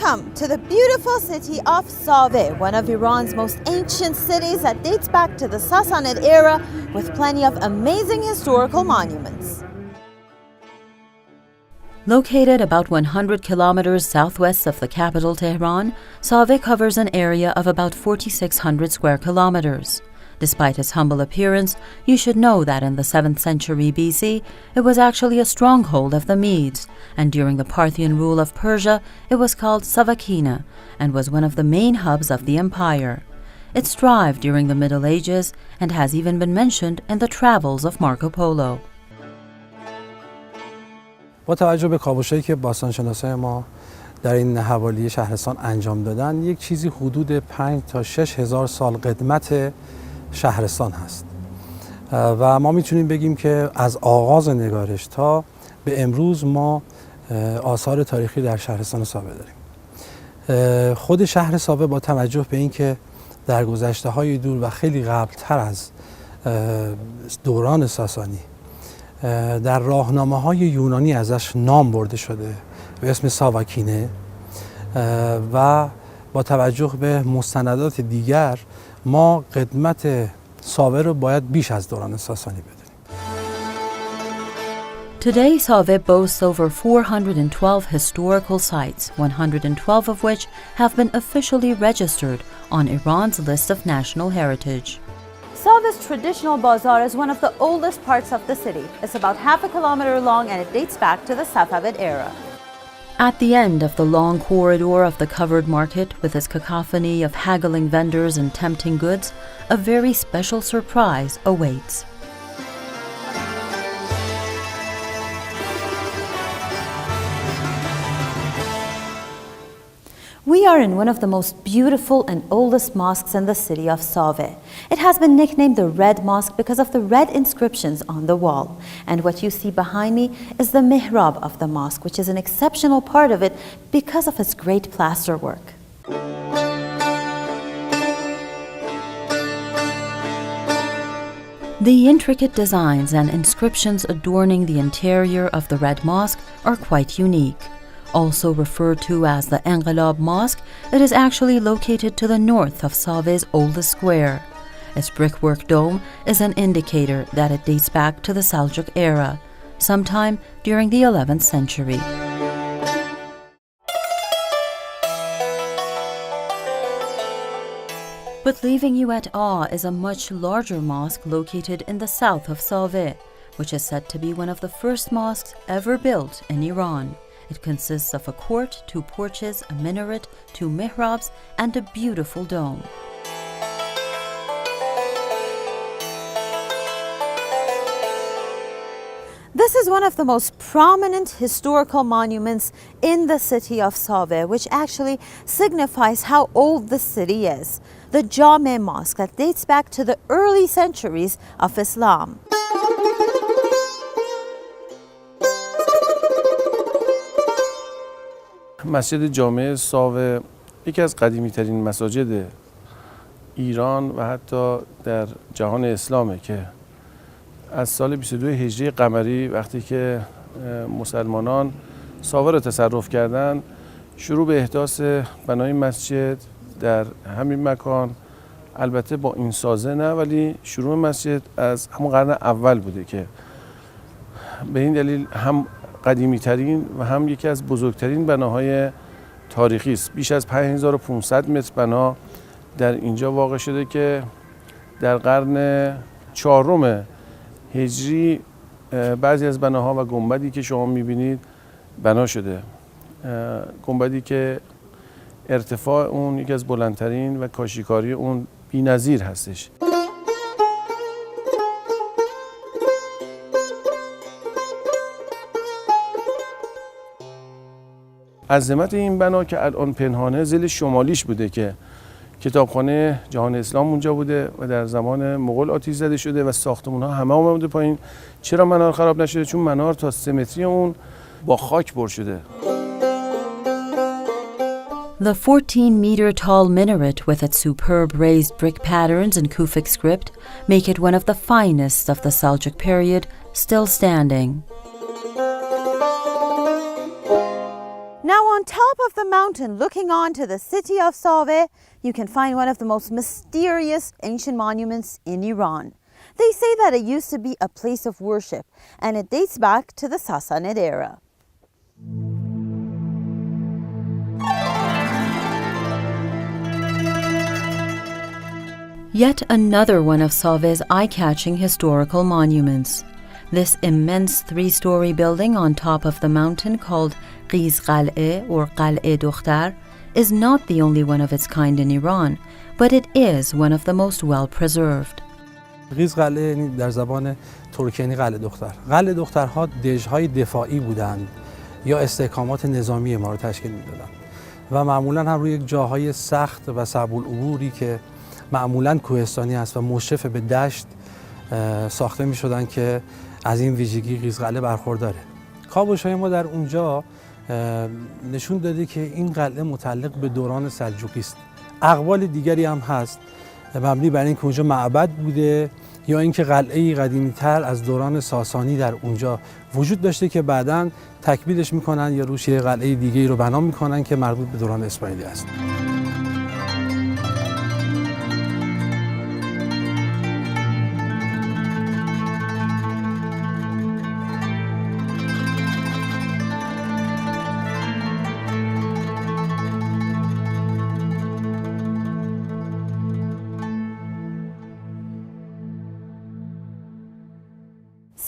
Welcome to the beautiful city of Saveh, one of Iran's most ancient cities that dates back to the Sassanid era with plenty of amazing historical monuments. Located about 100 kilometers southwest of the capital Tehran, Saveh covers an area of about 4,600 square kilometers. Despite its humble appearance, you should know that in the 7th century BC, it was actually a stronghold of the Medes, and during the Parthian rule of Persia, it was called Savakina, and was one of the main hubs of the empire. It thrived during the Middle Ages, and has even been mentioned in the travels of Marco Polo. با توجه به کاوش‌هایی که باستانشناسای ما در این حوالی شهرستان انجام دادن، یک چیزی حدود 5 تا 6 هزار سال قدمت شهرستان هست و ما میتونیم بگیم که از آغاز نگارش تا به امروز ما آثار تاریخی در شهرستان ساوه داریم. خود شهر ساوه با توجه به اینکه در گذشته‌های دور و خیلی قبل‌تر از دوران ساسانی در راهنامه‌های یونانی ازش نام برده شده به اسم ساواکینه و با توجه به مستندات دیگر ما قدمت ساوه رو باید بیش از دوران ساسانی بدونیم. Today, Saveh boasts over 412 historical sites, 112 of which have been officially registered on Iran's list of national heritage. Saveh's traditional bazaar is one of the oldest parts of the city. It's about half a kilometer long and it dates back to the Safavid era. At the end of the long corridor of the covered market, with its cacophony of haggling vendors and tempting goods, a very special surprise awaits. We are in one of the most beautiful and oldest mosques in the city of Saveh. It has been nicknamed the Red Mosque because of the red inscriptions on the wall. And what you see behind me is the mihrab of the mosque, which is an exceptional part of it because of its great plasterwork. The intricate designs and inscriptions adorning the interior of the Red Mosque are quite unique. Also referred to as the Enqilab Mosque, it is actually located to the north of Saveh's oldest square. Its brickwork dome is an indicator that it dates back to the Seljuk era, sometime during the 11th century. But leaving you at awe is a much larger mosque located in the south of Saveh, which is said to be one of the first mosques ever built in Iran. It consists of a court, 2 porches, a minaret, 2 mihrabs, and a beautiful dome. This is one of the most prominent historical monuments in the city of Saveh, which actually signifies how old the city is. The Jame Mosque that dates back to the early centuries of Islam. مسجد جامع ساوه یکی از قدیمی ترین مساجد ایران و حتی در جهان اسلامه که از سال 22 هجری قمری وقتی که مسلمانان ساوه را تصرف کردند شروع به احداث بنای مسجد در همین مکان، البته با این سازه نه، ولی شروع مسجد از همون قرن اول بوده که به این دلیل هم قدیمی ترین و هم یکی از بزرگترین بناهای تاریخی است. بیش از 5500 متر بنا در اینجا واقع شده که در قرن 4 هجری بعضی از بناها و گنبدی که شما می‌بینید بنا شده. گنبدی که ارتفاع اون یکی از بلندترین و کاشیکاری اون بی‌نظیر هستش. عظمت این بنا که الان پنهانه ضلع شمالیش بوده که کتابخانه جهان اسلام اونجا بوده و در زمان مغول آتش زده شده و ساختمان‌ها همه اومده پایین. چرا منار خراب نشده؟ چون منار تا 3 متری اون با خاک پر شده. The 14-meter-tall minaret with its superb raised brick patterns and Kufic script make it one of the finest of the Seljuk period, still standing. Now on top of the mountain looking on to the city of Saveh, you can find one of the most mysterious ancient monuments in Iran. They say that it used to be a place of worship, and it dates back to the Sassanid era. Yet another one of Saveh's eye-catching historical monuments. This immense three-story building on top of the mountain called Qiz Qal'eh or Qal'eh Dukhtar is not the only one of its kind in Iran, but it is one of the most well-preserved. قیز قلعه یعنی در زبان ترکیه قلعه دختر. قلعه دخترها دژهای دفاعی بودند یا استحکامات نظامی ما رو تشکیل میدادند و معمولا هم روی یک جاهای سخت و صعب العبوری که معمولا کوهستانی است و مشرف به دشت ساخته می شدن که از این ویژگی قیز قلعه برخورداره. کاوش‌های ما در اونجا نشون داده که این قلعه متعلق به دوران سلجوقی است. اقوال دیگری هم هست مبنی بر اینکه اونجا معبد بوده یا اینکه قلعه‌ای قدیمی‌تر از دوران ساسانی در اونجا وجود داشته که بعداً تکمیلش میکنن یا روش یه قلعه دیگه‌ای رو بنا میکنن که مربوط به دوران اسماعیلی است.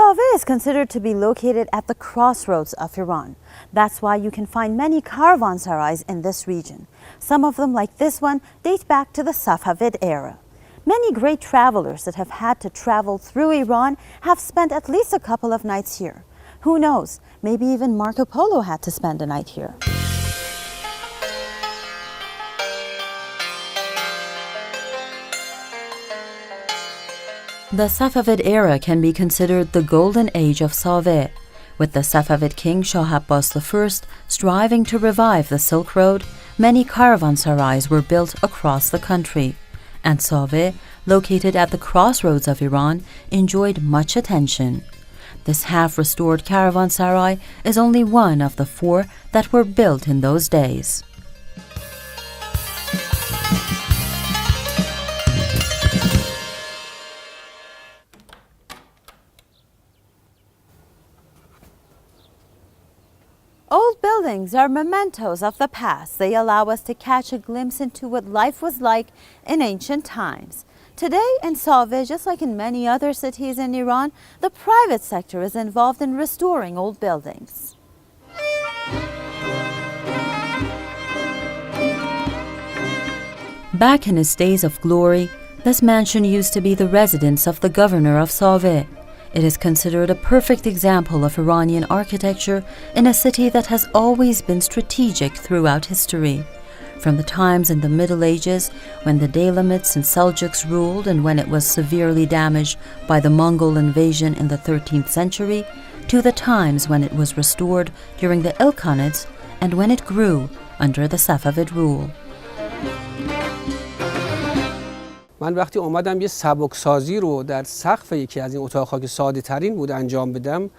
Saveh is considered to be located at the crossroads of Iran. That's why you can find many caravansarais in this region. Some of them, like this one, date back to the Safavid era. Many great travelers that have had to travel through Iran have spent at least a couple of nights here. Who knows, maybe even Marco Polo had to spend a night here. The Safavid era can be considered the golden age of Saveh, with the Safavid king Shah Abbas I striving to revive the Silk Road. Many caravansarais were built across the country, and Saveh, located at the crossroads of Iran, enjoyed much attention. This half-restored caravansarai is only one of the 4 that were built in those days. Old buildings are mementos of the past. They allow us to catch a glimpse into what life was like in ancient times. Today in Saveh, just like in many other cities in Iran, the private sector is involved in restoring old buildings. Back in his days of glory, this mansion used to be the residence of the governor of Saveh. It is considered a perfect example of Iranian architecture in a city that has always been strategic throughout history. From the times in the Middle Ages, when the Daylamites and Seljuks ruled and when it was severely damaged by the Mongol invasion in the 13th century, to the times when it was restored during the Ilkhanids and when it grew under the Safavid rule. من وقتی اومدم یه سبکسازی رو در سقف یکی از این اتاق‌ها که ساده ترین بود انجام بدم،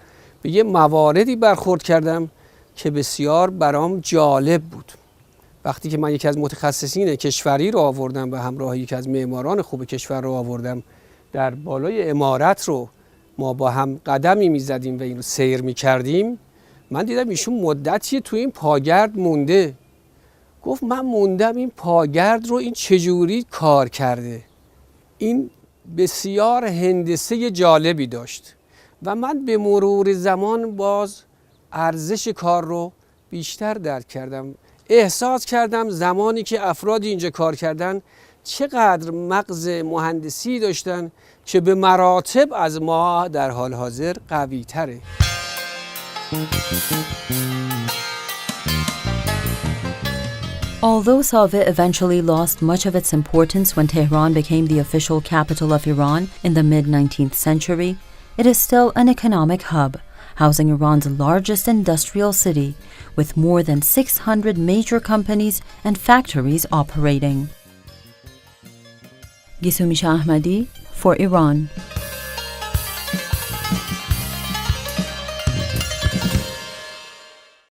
به یه مواردی برخورد کردم که بسیار برام جالب بود. وقتی که من یکی از متخصصین کشوری رو آوردم و همراه یکی از معماران خوب کشور رو آوردم، در بالای عمارت رو ما با هم قدمی می‌زدیم و این رو سیر می‌کردیم، من دیدم ایشون مدتی تو این پاگرد مونده. گفت من موندم این پاگرد رو این چجوری کار کرده. این بسیار هندسه جالبی داشت و من به مرور زمان باز ارزش کار رو بیشتر درک کردم. احساس کردم زمانی که افرادی اینجا کار کردن چقدر مغز مهندسی داشتن که به مراتب از ما در حال حاضر قوی تره. Although Saveh eventually lost much of its importance when Tehran became the official capital of Iran in the mid-19th century, it is still an economic hub, housing Iran's largest industrial city, with more than 600 major companies and factories operating. Gisumisha Ahmadi for Iran.